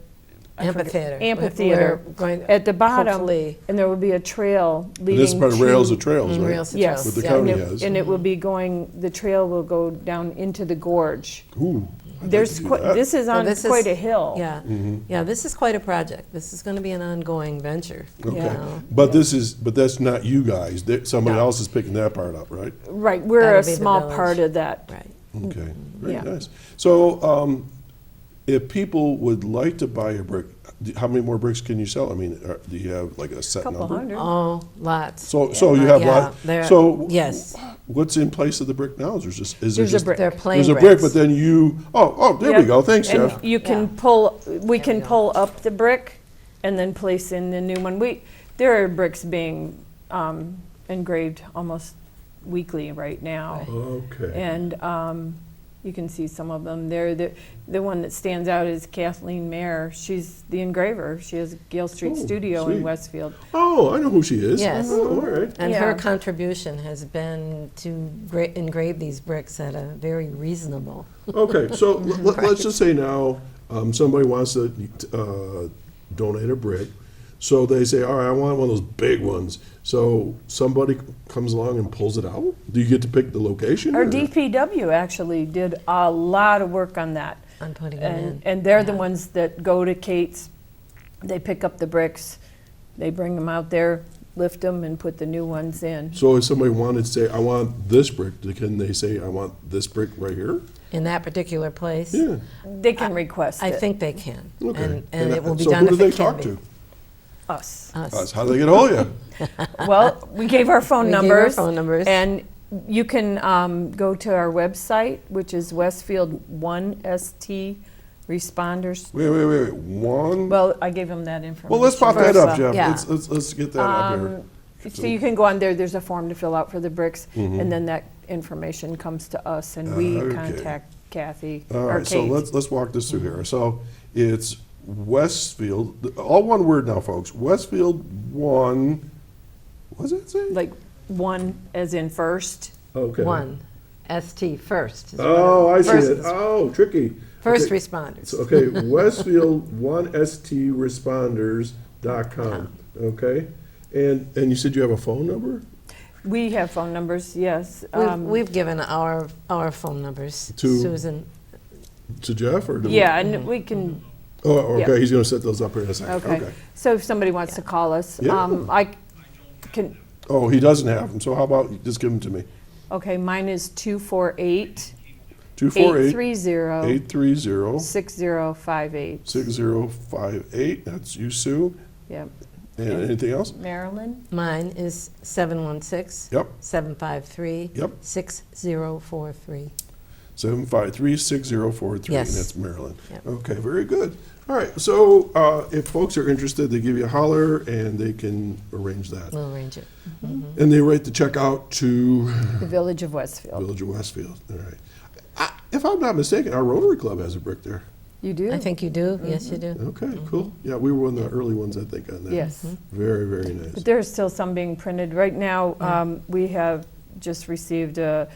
I forget. Amphitheater. Amphitheater We're going- at the bottom, hopefully- and there will be a trail leading And this is part of to- Rails of Trails, right? Rails to Yes. Trails, What the yeah. county and has. and it will be going, the trail will go down into the gorge. Ooh, I'd like There's to do quite, that. this is Well, on this quite is- a hill. Yeah, yeah, this is quite a project. This is going to be an ongoing venture. Okay, Yeah. but that's not you guys, somebody No. else is picking that part up, right? Right, we're a That'll be the small village. part of that. Right. Okay, very Yeah. nice. So, if people would like to buy a brick, how many more bricks can you sell? I mean, do you have like a set Couple number? hundred. Oh, lots. So you have Yeah, lot, there- so. yes. What's in place of the brick now? Is there just, is there There's a just? brick. They're plain There's a brick, bricks. but then you, there we Yep. go, thanks, And Jeff. you can Yeah. pull, we can we go. pull up the brick and then place in the new one. There are bricks being engraved almost weekly right now. Okay. And you can see some of them there. The one that stands out is Kathleen Mayer. She's the engraver. She has a Gale Street Oh, studio sweet. in Westfield. Oh, I know who she is. Yes. Oh, all right. And her Yeah. contribution has been to engrave these bricks at a very reasonable. Okay, so let's just say now somebody wants to donate a brick. So they say, all right, I want one of those big ones. So somebody comes along and pulls it out? Do you get to pick the location? Our or- DPW actually did a lot of work on that. On putting them in. And they're the Yeah. ones that go to Kate's. They pick up the bricks, they bring them out there, lift them, and put the new ones in. So if somebody wanted to say, I want this brick, can they say, I want this brick right here? In that particular place? Yeah. They can request I it. think they can. Okay. And it will be so done who if do it they can talk be. to? Us. Us. How do they get hold of you? Well, we gave our phone We gave our numbers. phone numbers. And you can go to our website, which is Westfield 1ST Responders. Wait. One? Well, I gave them that information. Well, let's pop that up, Jeff. Yeah. Let's get that up here. So you can go on there, there's a form to fill out for the bricks, Mm-hmm. and then that information comes to us, and we Okay. contact Kathy All or right, so Kate. let's walk this through here. So it's Westfield, all one word now, folks. Westfield 1, what does that say? Like one as in first. Okay. One, ST, first. is what Oh, I see First- it. Oh, tricky. First Okay. responders. So, okay, Westfield1stresponders.com. Okay, and you said you have a phone number We have phone numbers, yes. We've given our phone numbers. To- Susan, to Jeff or? To Yeah, and we can, Oh, okay. yeah. He's going to set those up here in a second. okay. So if somebody wants to call us, Yeah. I can, Oh, he doesn't have them. So how about you just give them to me? okay, mine is 248 248 830 830 6058. 6058. That's you, Sue. Yep. And anything else? Marilyn? mine is 716. Yep. 753. Yep. 6043. 753-6043. Yes. And that's Marilyn. Yep. Okay, very good. All right, so if folks are interested, they give you a holler and they can arrange that. We'll arrange it. And they write the check out to The Village of Westfield. Village of Westfield. All right. If I'm not mistaken, our Rotary Club has a brick there. You do? I think you do. Yes, you do. Okay, cool. Yeah, we were one of the early ones, I think, on that. Yes. Very, very nice. But there's still some being printed. Right now, we have just received a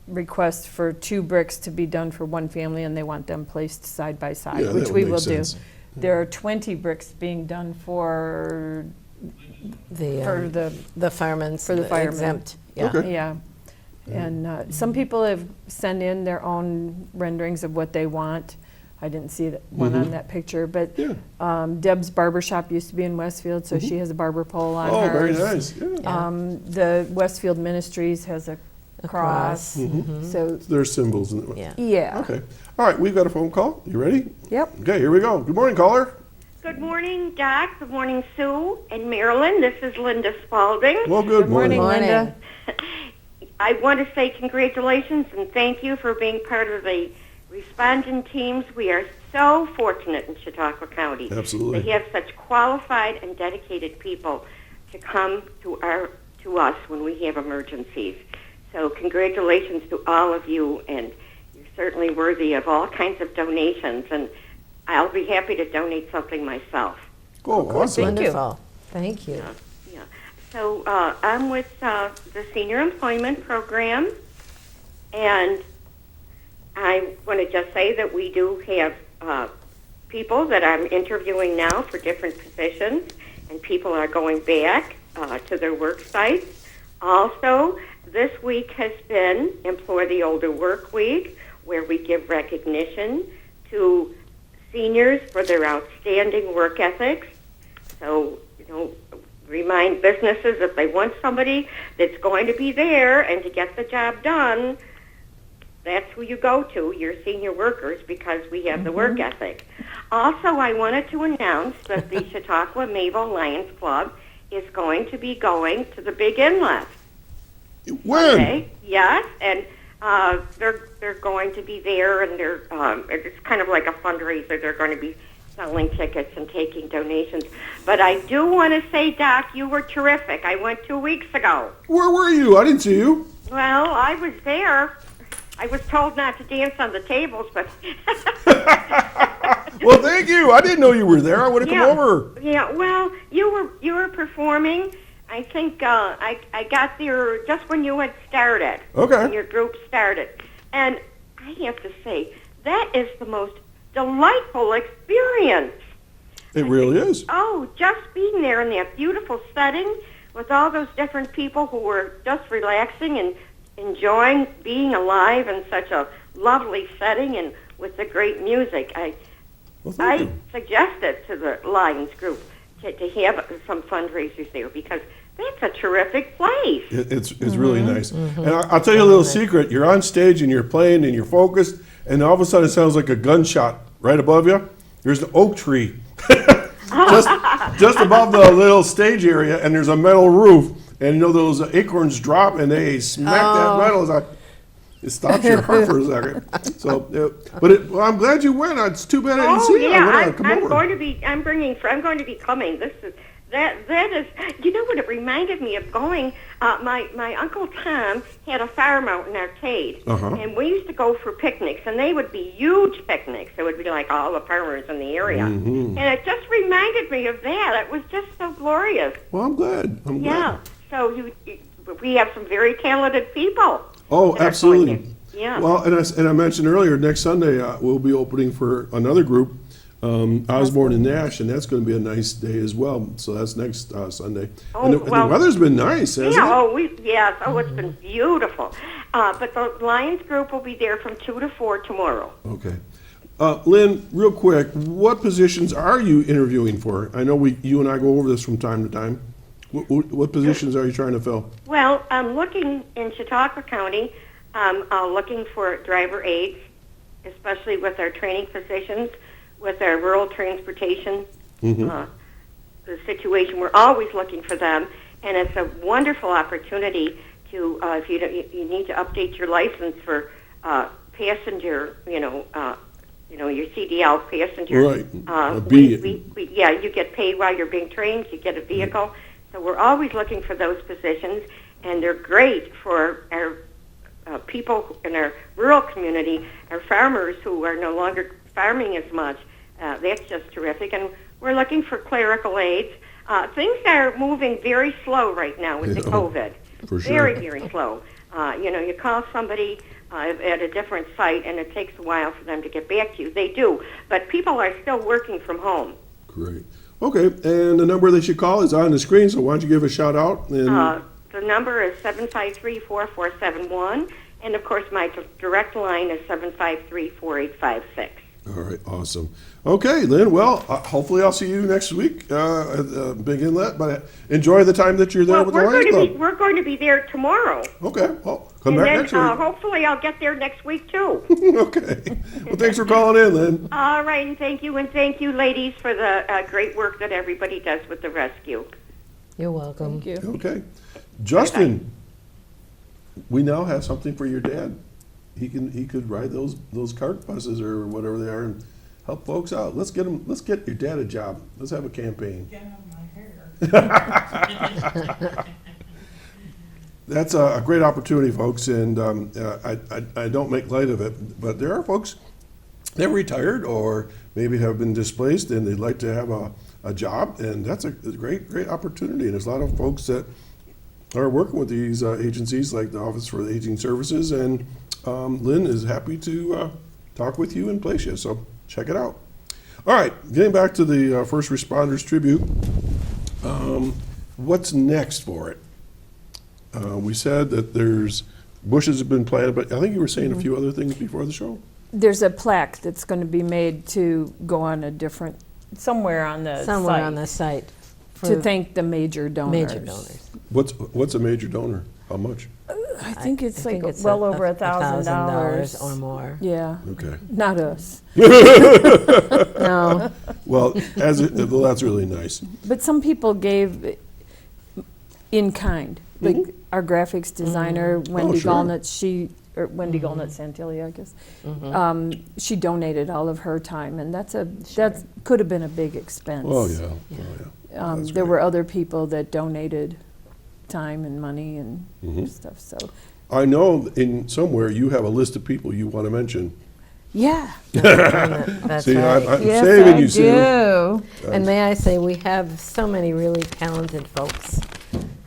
request for 2 bricks to be done for one family, and they want them placed side by side, Yeah, that which would we make will sense. do. There are 20 bricks being done for The firemen's. For the firemen. Exempt. Yeah. Okay. yeah. And some people have sent in their own renderings of what they want. I didn't see that one on that picture, but Yeah. Deb's Barber Shop used to be in Westfield, so she has a barber pole on Oh, hers. very nice. Yeah. The Westfield Ministries has a cross. So, There's symbols in it. Yeah. yeah. Okay. All right, we've got a phone call. You ready? Yep. Okay, here we go. Good morning, caller. Good morning, Doc. Good morning, Sue and Marilyn. This is Linda Spalding. Well, good Morning, morning. Linda. I want to say congratulations and thank you for being part of the respondent teams. We are so fortunate in Chautauqua County Absolutely. to have such qualified and dedicated people to come to us when we have emergencies. So congratulations to all of you, and you're certainly worthy of all kinds of donations, and I'll be happy to donate something myself. Oh, awesome. Thank you. Wonderful. Thank you. Yeah. So I'm with the Senior Employment Program, and I want to just say that we do have people that I'm interviewing now for different positions, and people are going back to their work sites. Also, this week has been Employ the Older Work Week, where we give recognition to seniors for their outstanding work ethics. So, remind businesses if they want somebody that's going to be there and to get the job done, that's who you go to, your senior workers, because we have the work ethic. Also, I wanted to announce that the Chautauqua Mayville Lions Club is going to be going to the Big Inlet. When? Okay, yes, and they're going to be there, and it's kind of like a fundraiser. They're going to be selling tickets and taking donations. But I do want to say, Doc, you were terrific. I went 2 weeks ago. Where were you? I didn't see you. Well, I was there. I was told not to dance on the tables, but Well, thank you. I didn't know you were there. I would have come over. Yeah, well, you were performing. I think I got there just when you had started. Okay. When your group started. And I have to say, that is the most delightful experience. It really is. Oh, just being there in that beautiful setting with all those different people who were just relaxing and enjoying being alive in such a lovely setting and with the great music. Well, thank I you. suggested to the Lions group to have some fundraisers there because that's a terrific place. It's really nice. And I'll tell you a little secret. You're on stage and you're playing and you're focused, and all of a sudden it sounds like a gunshot right above you. There's an oak tree just above the little stage area, and there's a metal roof. And you know those acorns drop and they smack that metal. It's like, it stops your heart for a second. So, well, I'm glad you went. It's too bad I didn't see you. I'm going to be. I'm going to be coming. This is that is. You know what it reminded me of going. My Uncle Tom had a farm out in Arcade, and we used to go for picnics, and they would be huge picnics. It would be like all the farmers in the area, and it just reminded me of that. It was just so glorious. Well, I'm glad. Yeah. So we have some very talented people. Oh, that are absolutely. going there. Yeah. Well, and I mentioned earlier, next Sunday we'll be opening for another group, Osborne and Nash, and that's going to be a nice day as well. So that's next Sunday. Oh, and the well, weather's been nice, hasn't it? It's been beautiful. But the Lions group will be there from 2 to 4 tomorrow. Okay. Lynn, real quick, what positions are you interviewing for? I know you and I go over this from time to time. What positions are you trying to fill? Well, I'm looking in Chautauqua County. Looking for driver aides, especially with our training positions, with our rural transportation the situation. We're always looking for them, and it's a wonderful opportunity to if you need to update your license for passenger, your CDL passenger. Right. You get paid while you're being trained. You get a vehicle. So we're always looking for those positions, and they're great for our people in our rural community, our farmers who are no longer farming as much. That's just terrific. And we're looking for clerical aides. Things are moving very slow right now with the COVID. For sure. Very, very slow. You call somebody at a different site, and it takes a while for them to get back to you. They do, but people are still working from home. Great. Okay, and the number they should call is on the screen, so why don't you give a shout out? And the number is 753-4471, and of course my direct line is 753-4856. all right, awesome. Okay, Lynn, well, hopefully I'll see you next week at Big Inlet, but enjoy the time that you're there with the Lions Club. We're going to be there tomorrow. Okay, well, come And back then next week. hopefully I'll get there next week too. Okay. Well, thanks for calling in, Lynn. All right, and thank you, ladies, for the great work that everybody does with the rescue. You're welcome. Thank you. Okay. Justin, we now have something for your dad. He could ride those cart buses or whatever they are and help folks out. Let's get your dad a job. Let's have a campaign. Get out my hair. That's a great opportunity, folks, and I don't make light of it, but there are folks that are retired or maybe have been displaced and they'd like to have a job, and that's a great opportunity. And there's a lot of folks that are working with these agencies like the Office for Aging Services, and Lynn is happy to talk with you and place you, so check it out. All right, getting back to the First Responders Tribute, what's next for it? We said that there's bushes have been planted, but I think you were saying a few other things before the show. There's a plaque that's going to be made to go on somewhere on the site to thank the major donors. Major donors. What's a major donor? How much? I think it's I think it's well over $1,000 $1,000 or more. Yeah. Okay. Not us. No. Well, that's really nice. But some people gave in kind. Like our graphics designer, Wendy sure. Gallnut, or Wendy Golnett Santilli, I guess. She donated all of her time, and that could have been a big expense. Oh, yeah. Oh, yeah. That's There great. were other people that donated time and money and stuff. So I know in somewhere you have a list of people you want to mention. yeah, That's See, right. I'm yes, saving I you, Sue. do. And may I say, we have so many really talented folks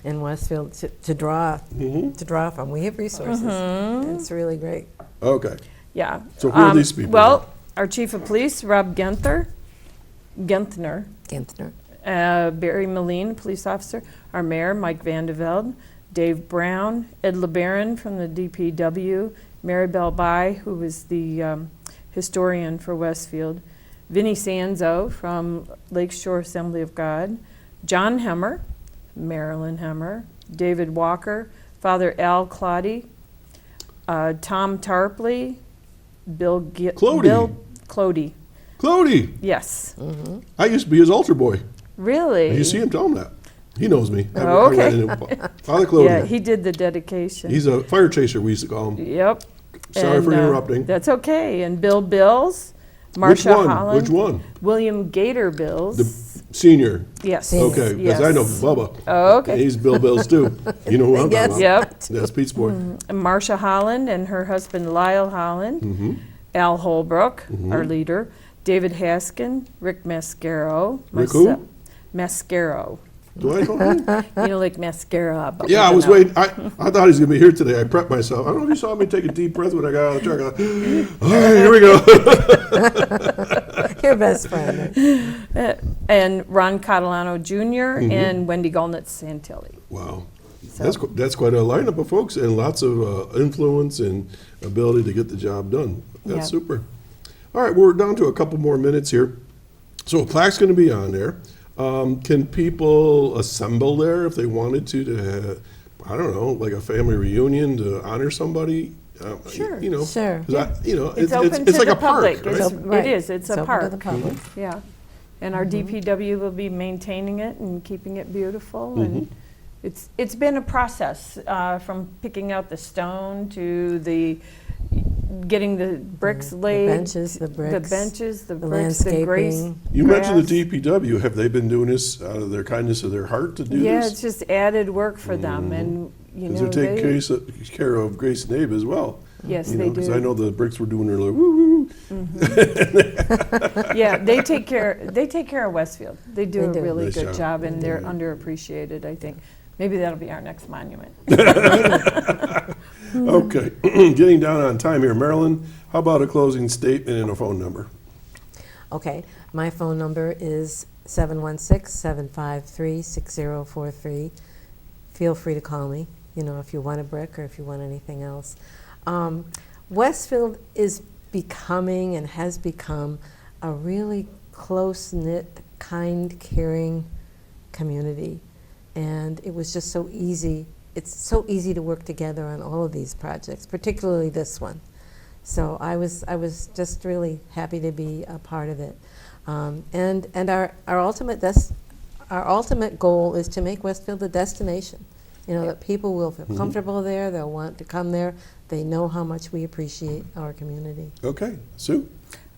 in Westfield to draw from. We have resources. It's really great. Okay. Yeah. So who are these people? Well, our chief of police, Rob Genthner, Gentner. Barry Moline, police officer, our mayor, Mike Vandevelde, Dave Brown, Ed LeBaron from the DPW, Maribel Bai, who was the historian for Westfield, Vinnie Sanzo from Lakeshore Assembly of God, John Hemmer, Marilyn Hemmer, David Walker, Father Al Claudy, Tom Tarpley, Bill Clody. Clody. Yes. I used to be his altar boy. Really? You see him, tell him that. He knows me. Oh, okay. I ran into him. Father Clody. Yeah, he did the dedication. He's a fire chaser, we used to call him. Yep. Sorry for interrupting. That's okay. And Bill Bills, Marcia Holland. Which one? William Gator Bills. The senior. Yes. Okay, because I know Bubba. Oh, okay. He's Bill Bills too. You know who I'm talking about. Yep. That's Pete's boy. And Marcia Holland and her husband Lyle Holland, Al Holbrook, our leader, David Haskin, Rick Mascaro. Rick who? Mascaro. Do I know him? You know, like mascara. But Yeah, I with was an L. waiting. I thought he was going to be here today. I prepped myself. I don't know if you saw me take a deep breath when I got out of the truck. I thought, all right, here we go. Your best friend. And Ron Catalano Jr. and Wendy Golnett Santilli. Wow. So- That's quite a lineup of folks and lots of influence and ability to get the job done. That's Yeah. super. All right, we're down to a couple more minutes here. So a plaque's going to be on there. Can people assemble there if they wanted to I don't know, like a family reunion to honor somebody? Sure. You know, Sure. 'cause It's open to like the a park, public. right? Right. It is. It's a open park. to the public. Yeah. And our DPW will be maintaining it and keeping it beautiful. And it's been a process from picking out the stone to getting the bricks laid. benches, the bricks, the the bricks, the grace. landscaping. You mentioned grass. the DPW. Have they been doing this out of their kindness of their heart to do Yeah, this? it's just added work for them, and you Because know they're taking care of Grace and Abe as well. Yes, You they know, because do. I know the bricks were doing their like woo woo. Yeah, they take care of Westfield. They do They a do. really Nice good job. job, and they're underappreciated, I think. Maybe that'll be our next monument. Okay, getting down on time here, Marilyn. How about a closing statement and a phone number? Okay, my phone number is 716-753-6043. Feel free to call me, you know, if you want a brick or if you want anything else. Westfield is becoming and has become a really close-knit, kind, caring community. And it was just so easy. It's so easy to work together on all of these projects, particularly this one. So I was just really happy to be a part of it. And our ultimate goal is to make Westfield a destination. You know, that people will feel comfortable there, they'll want to come there, they know how much we appreciate our community. Okay, Sue?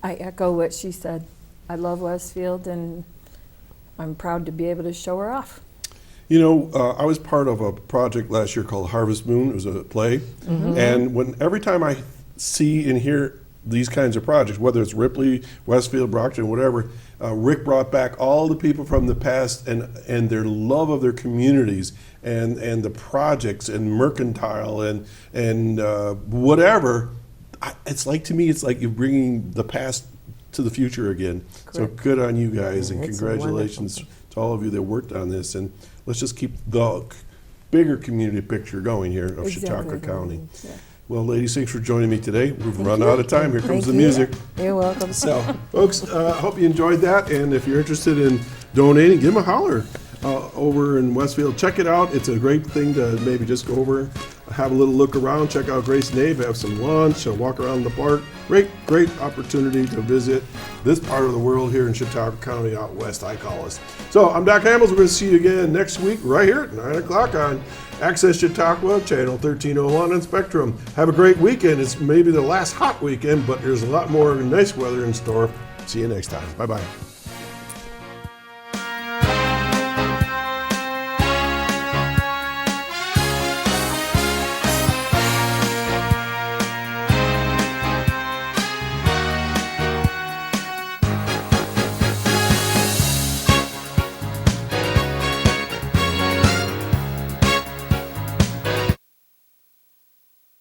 I echo what she said. I love Westfield, and I'm proud to be able to show her off. You know, I was part of a project last year called Harvest Moon. It was a play. And every time I see and hear these kinds of projects, whether it's Ripley, Westfield, Brockton, whatever, Rick brought back all the people from the past and their love of their communities and the projects and mercantile and whatever. It's like, to me, it's like you're bringing the past to the future again. So good on you guys, and It's congratulations to all of you that worked on this. And let's just keep the bigger community picture going here of Chautauqua County. Yeah. Well, ladies, thanks for joining me today. We've run out of time. Here comes Thank the you. music. You're welcome. So, folks, I hope you enjoyed that. And if you're interested in donating, give them a holler. over in Westfield. Check it out. It's a great thing to maybe just go over, have a little look around, check out Grace and Abe, have some lunch, walk around the park. Great opportunity to visit this part of the world here in Chautauqua County out west, I call us. So I'm Doc Hamels. We're going to see you again next week right here at 9 o'clock on Access Chautauqua, channel 1301 on Spectrum. Have a great weekend. It's maybe the last hot weekend, but there's a lot more nice weather in store. See you next time. Bye-bye.